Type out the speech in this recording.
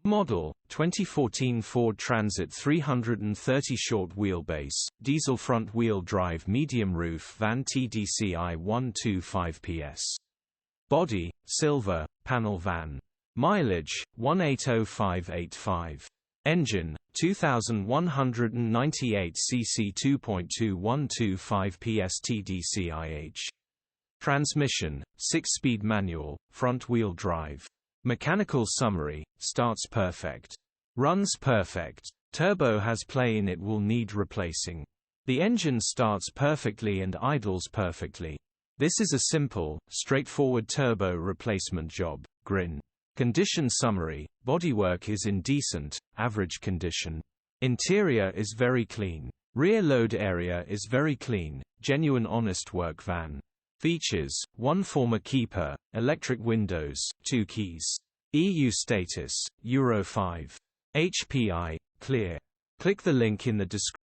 Model, 2014 Ford Transit 330 short wheelbase, diesel front-wheel drive medium roof van TDCi 125ps. Body, silver, panel van. Mileage, 180585. Engine, 2198 cc 2.2125 ps TDCI-H. Transmission, 6-speed manual, front-wheel drive. Mechanical summary: starts perfect. Runs perfect. Turbo has play in it, will need replacing. The engine starts perfectly and idles perfectly. This is a simple, straightforward turbo replacement job. Grin. Condition summary: bodywork is in decent, average condition. Interior is very clean. Rear load area is very clean. Genuine honest work van. Features: 1 former keeper, electric windows, 2 keys. EU status, Euro 5. HPI, clear. Click the link in the description.